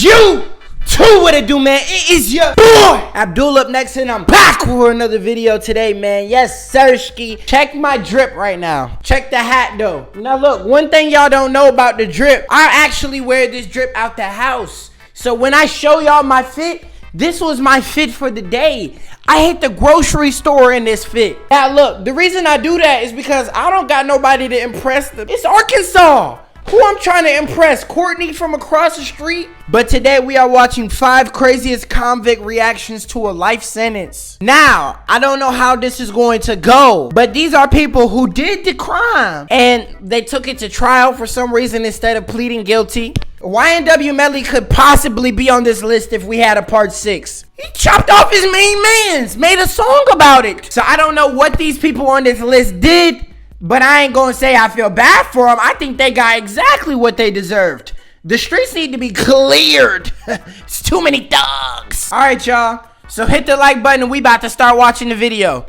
You too, what it do, man? It is your boy Abdul up next, and I'm back for another video today, man. Yes, sirski. Check my drip right now. Check the hat though. Now look, one thing y'all don't know about the drip, I actually wear this drip out the house. So when I show y'all my fit, this was my fit for the day. I hit the grocery store in this fit. Now look, the reason I do that is because I don't got nobody to impress them. It's Arkansas. Who I'm trying to impress? Courtney from across the street? But today we are watching 5 craziest convict reactions to a life sentence. Now, I don't know how this is going to go, but these are people who did the crime and they took it to trial for some reason instead of pleading guilty. YNW Melly could possibly be on this list if we had a part 6. He chopped off his main mans, made a song about it. So I don't know what these people on this list did, but I ain't gonna say I feel bad for them. I think they got exactly what they deserved. The streets need to be cleared. It's too many thugs. All right, y'all. So hit the like button and we about to start watching the video.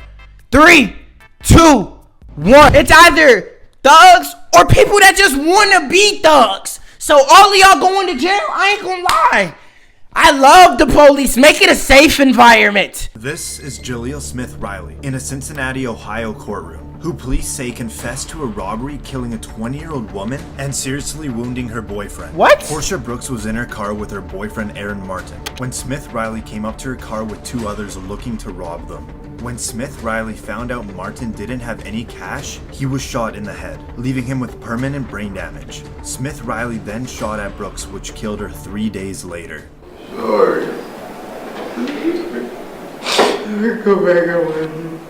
3, 2, 1. It's either thugs or people that just wanna be thugs. So all of y'all going to jail, I ain't gonna lie. I love the police. Make it a safe environment. This is Jaleel Smith Riley in a Cincinnati, Ohio courtroom, who police say confessed to a robbery killing a 20-year-old woman and seriously wounding her boyfriend. What? Portia Brooks was in her car with her boyfriend Aaron Martin when Smith Riley came up to her car with 2 others looking to rob them. When Smith Riley found out Martin didn't have any cash, he was shot in the head, leaving him with permanent brain damage. Smith Riley then shot at Brooks, which killed her 3 days later. Sorry. Go back and win.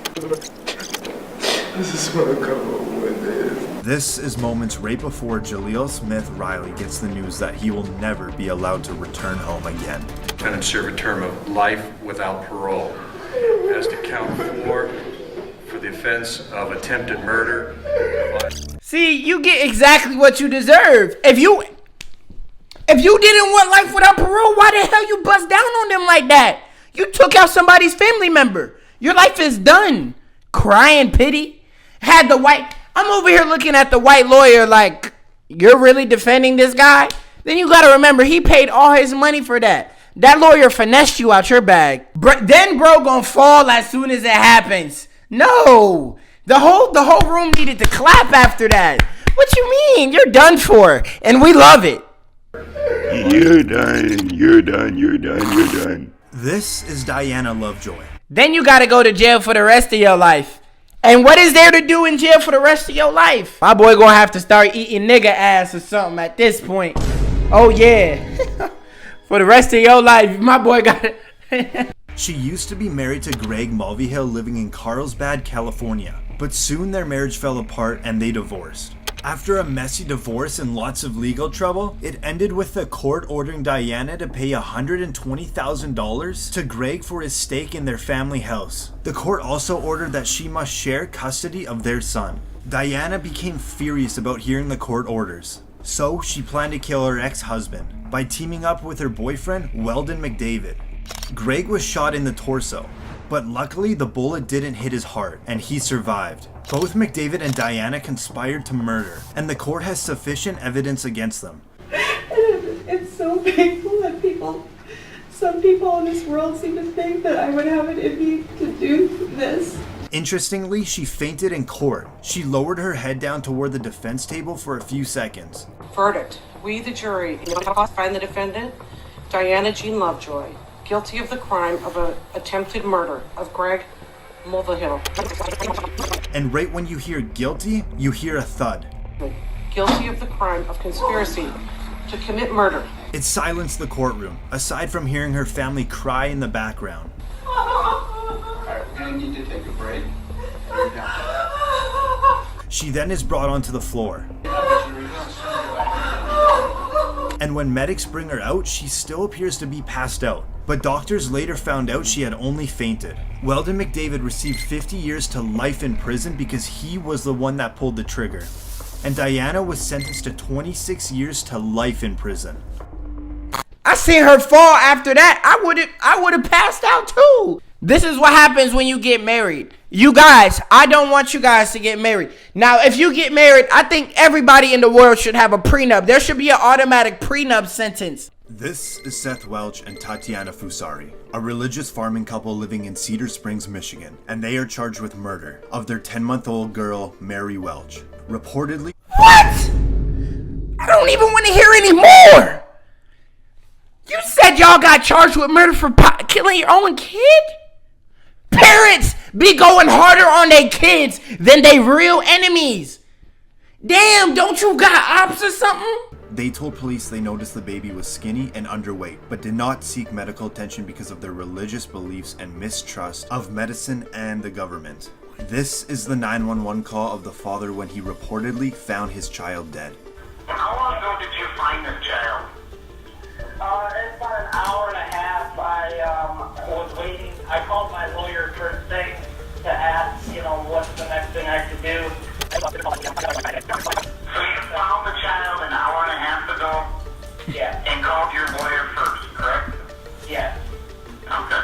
I just want to come home with it. This is moments right before Jaleel Smith Riley gets the news that he will never be allowed to return home again. Defendant serve a term of life without parole. As to count 4 for the offense of attempted murder. See, you get exactly what you deserve. If you didn't want life without parole, why the hell you bust down on them like that? You took out somebody's family member. Your life is done. Crying pity. I'm over here looking at the white lawyer like, you're really defending this guy? Then you gotta remember, he paid all his money for that. That lawyer finessed you out your bag. Then bro gonna fall as soon as it happens. No. The whole room needed to clap after that. What you mean? You're done for. And we love it. You're done. You're done. You're done. You're done. This is Diana Lovejoy. Then you gotta go to jail for the rest of your life. And what is there to do in jail for the rest of your life? My boy gonna have to start eating nigga ass or something at this point. Oh yeah. For the rest of your life, my boy got it. She used to be married to Greg Mulvihill living in Carlsbad, California. But soon their marriage fell apart and they divorced. After a messy divorce and lots of legal trouble, it ended with the court ordering Diana to pay $120,000 to Greg for his stake in their family house. The court also ordered that she must share custody of their son. Diana became furious about hearing the court orders. So she planned to kill her ex-husband by teaming up with her boyfriend, Weldon McDavid. Greg was shot in the torso, but luckily the bullet didn't hit his heart and he survived. Both McDavid and Diana conspired to murder, and the court has sufficient evidence against them. It's so painful that some people in this world seem to think that I would have it in me to do this. Interestingly, she fainted in court. She lowered her head down toward the defense table for a few seconds. Verdict. We, the jury, find the defendant, Diana Jean Lovejoy, guilty of the crime of an attempted murder of Greg Mulvihill. And right when you hear guilty, you hear a thud. Guilty of the crime of conspiracy to commit murder. It silenced the courtroom, aside from hearing her family cry in the background. Alright, we're gonna need to take a break. She then is brought onto the floor. And when medics bring her out, she still appears to be passed out. But doctors later found out she had only fainted. Weldon McDavid received 50 years to life in prison because he was the one that pulled the trigger. And Diana was sentenced to 26 years to life in prison. I seen her fall after that. I would have passed out too. This is what happens when you get married. You guys, I don't want you guys to get married. Now, if you get married, I think everybody in the world should have a prenup. There should be an automatic prenup sentence. This is Seth Welch and Tatiana Fusari, a religious farming couple living in Cedar Springs, Michigan, and they are charged with murder of their 10-month-old girl, Mary Welch. Reportedly— What? I don't even want to hear any more. You said y'all got charged with murder for killing your own kid? Parents be going harder on their kids than they real enemies. Damn, don't you got ops or something? They told police they noticed the baby was skinny and underweight, but did not seek medical attention because of their religious beliefs and mistrust of medicine and the government. This is the 911 call of the father when he reportedly found his child dead. How long ago did you find this child? It's about an hour and a half. I was waiting. I called my lawyer first thing to ask, what's the next thing I could do. So you found the child an hour and a half ago? Yeah. And called your lawyer first, correct? Yes. Okay.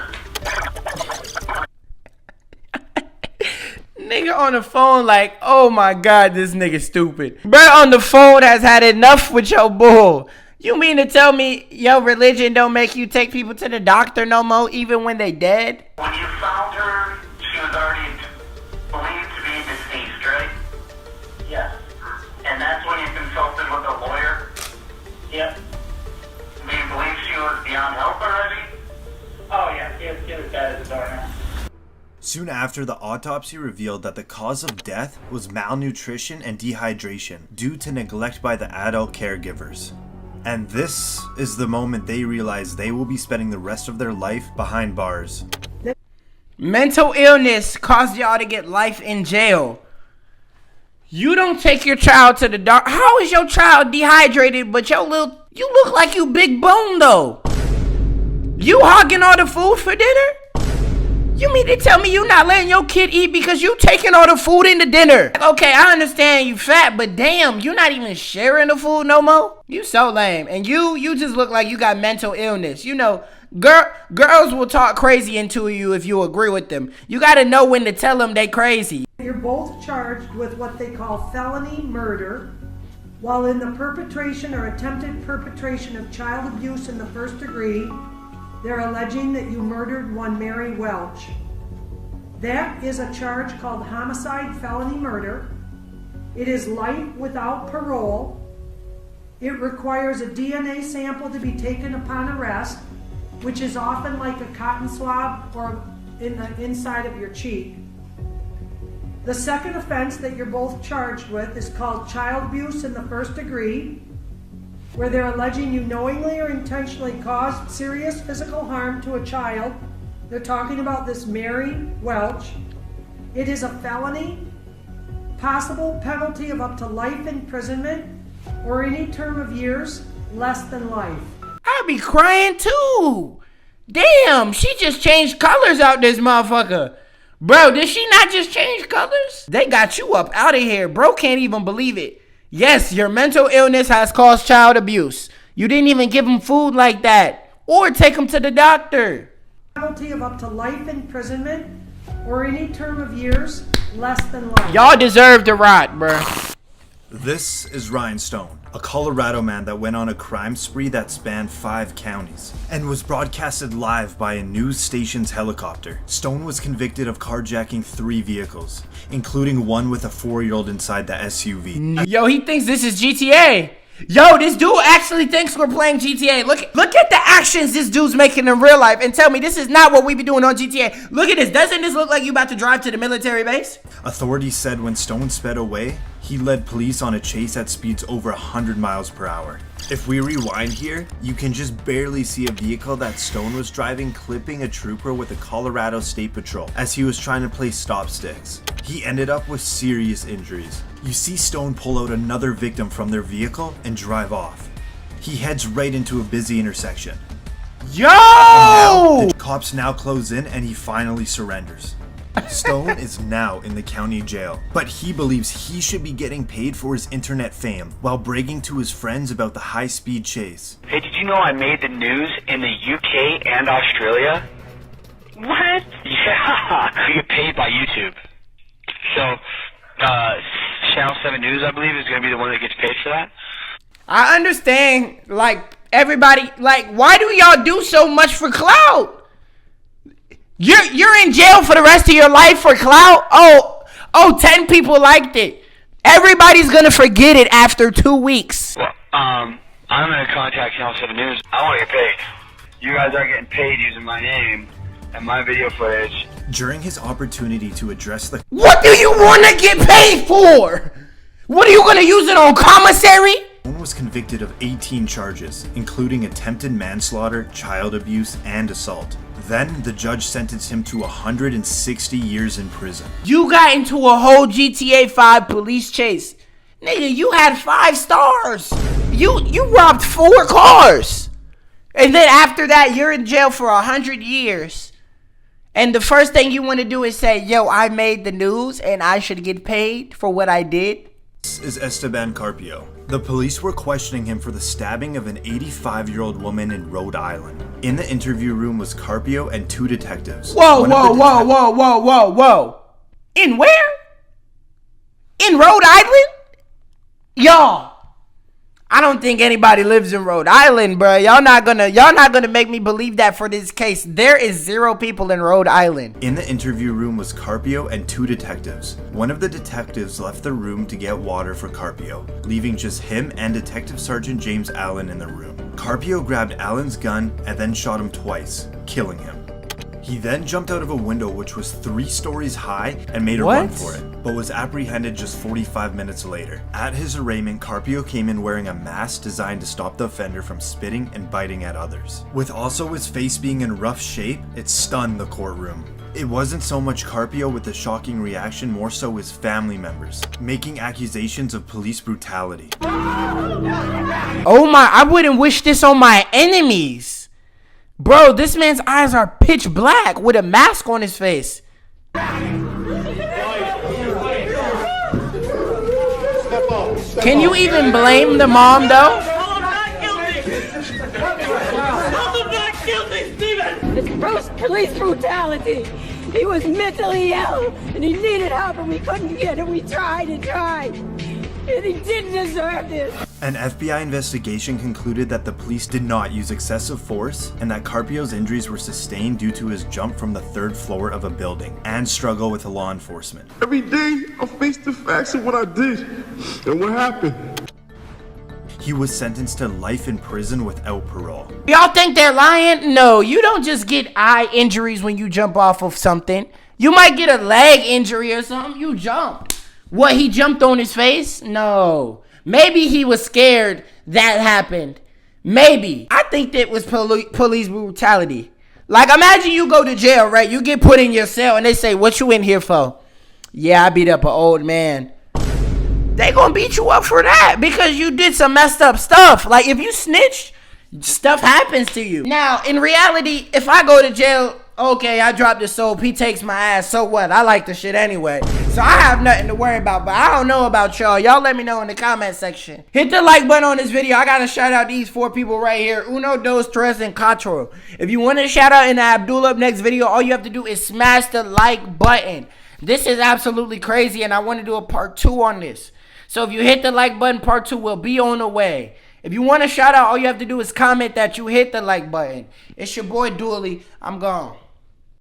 Nigga on the phone like, oh my god, this nigga stupid. Bruh on the phone has had enough with your bull. You mean to tell me your religion don't make you take people to the doctor no more, even when they dead? When you found her, she was already believed to be deceased, right? Yes. And that's when you consulted with a lawyer? Yep. Do you believe she was beyond help already? Oh yeah, she was dead at the door now. Soon after, the autopsy revealed that the cause of death was malnutrition and dehydration due to neglect by the adult caregivers. And this is the moment they realize they will be spending the rest of their life behind bars. Mental illness caused y'all to get life in jail. You don't take your child to the doctor. How is your child dehydrated, but you look like you big bone though? You hogging all the food for dinner? You mean to tell me you not letting your kid eat because you taking all the food in the dinner? Okay, I understand you fat, but damn, you not even sharing the food no more? You so lame. And you just look like you got mental illness. Girls will talk crazy into you if you agree with them. You gotta know when to tell them they crazy. You're both charged with what they call felony murder while in the perpetration or attempted perpetration of child abuse in the first degree. They're alleging that you murdered one Mary Welch. That is a charge called homicide felony murder. It is life without parole. It requires a DNA sample to be taken upon arrest, which is often like a cotton swab or in the inside of your cheek. The second offense that you're both charged with is called child abuse in the first degree, where they're alleging you knowingly or intentionally caused serious physical harm to a child. They're talking about this Mary Welch. It is a felony, possible penalty of up to life imprisonment or any term of years less than life. I'd be crying too. Damn, she just changed colors out this motherfucker. Bro, did she not just change colors? They got you up out of here. Bro can't even believe it. Yes, your mental illness has caused child abuse. You didn't even give him food like that or take him to the doctor. Penalty of up to life imprisonment or any term of years less than life. Y'all deserve to rot, bruh. This is Ryan Stone, a Colorado man that went on a crime spree that spanned 5 counties and was broadcasted live by a news station's helicopter. Stone was convicted of carjacking 3 vehicles, including one with a 4-year-old inside the SUV. Yo, he thinks this is GTA. Yo, this dude actually thinks we're playing GTA. Look at the actions this dude's making in real life and tell me this is not what we be doing on GTA. Look at this. Doesn't this look like you about to drive to the military base? Authorities said when Stone sped away, he led police on a chase at speeds over 100 miles per hour. If we rewind here, you can just barely see a vehicle that Stone was driving clipping a trooper with the Colorado State Patrol as he was trying to play stop sticks. He ended up with serious injuries. You see Stone pull out another victim from their vehicle and drive off. He heads right into a busy intersection. Yo! And now, the cops now close in and he finally surrenders. Stone is now in the county jail, but he believes he should be getting paid for his internet fame while bragging to his friends about the high-speed chase. Hey, did you know I made the news in the UK and Australia? What? Yeah, you get paid by YouTube. So, Channel 7 News, I believe, is going to be the one that gets paid for that. I understand, like, Everybody, like, why do y'all do so much for clout? You're in jail for the rest of your life for clout? Oh, 10 people liked it. Everybody's gonna forget it after 2 weeks. Well, I'm gonna contact Channel 7 News. I want to get paid. You guys are getting paid using my name and my video footage. During his opportunity to address the What do you want to get paid for? What are you gonna use it on, commissary? One was convicted of 18 charges, including attempted manslaughter, child abuse, and assault. Then, the judge sentenced him to 160 years in prison. You got into a whole GTA 5 police chase. Nigga, you had 5 stars. You robbed 4 cars. And then after that, you're in jail for 100 years. And the first thing you want to do is say, yo, I made the news and I should get paid for what I did. This is Esteban Carpio. The police were questioning him for the stabbing of an 85-year-old woman in Rhode Island. In the interview room was Carpio and 2 detectives. Whoa. In where? In Rhode Island? Y'all, I don't think anybody lives in Rhode Island, bro. Y'all not gonna make me believe that for this case. There is 0 people in Rhode Island. In the interview room was Carpio and 2 detectives. One of the detectives left the room to get water for Carpio, leaving just him and Detective Sergeant James Allen in the room. Carpio grabbed Allen's gun and then shot him twice, killing him. He then jumped out of a window which was 3 stories high and made a run for it, but was apprehended just 45 minutes later. At his arraignment, Carpio came in wearing a mask designed to stop the offender from spitting and biting at others. With also his face being in rough shape, it stunned the courtroom. It wasn't so much Carpio with the shocking reaction, more so his family members, making accusations of police brutality. Oh my, I wouldn't wish this on my enemies. Bro, this man's eyes are pitch black with a mask on his face. Can you even blame the mom though? It's police brutality. He was mentally ill and he needed help and we couldn't get it. We tried and tried. And he didn't deserve this. An FBI investigation concluded that the police did not use excessive force and that Carpio's injuries were sustained due to his jump from the 3rd floor of a building and struggle with law enforcement. Every day, I face the facts of what I did and what happened. He was sentenced to life in prison without parole. Y'all think they're lying? No, you don't just get eye injuries when you jump off of something. You might get a leg injury or something. You jumped. What, he jumped on his face? No. Maybe he was scared that happened. Maybe. I think that was police brutality. Like, imagine you go to jail, right? You get put in your cell and they say, what you in here for? Yeah, I beat up an old man. They gonna beat you up for that because you did some messed up stuff. Like, if you snitch, stuff happens to you. Now, in reality, if I go to jail, okay, I dropped the soap, he takes my ass, so what? I like the shit anyway. So I have nothing to worry about, but I don't know about y'all. Y'all let me know in the comment section. Hit the like button on this video. I gotta shout out these 4 people right here. Uno, dos, tres, and cuatro. If you want to shout out in the Abdul Up Next video, all you have to do is smash the like button. This is absolutely crazy, and I want to do a part 2 on this. So if you hit the like button, part 2 will be on the way. If you want to shout out, all you have to do is comment that you hit the like button. It's your boy Dooley. I'm gone.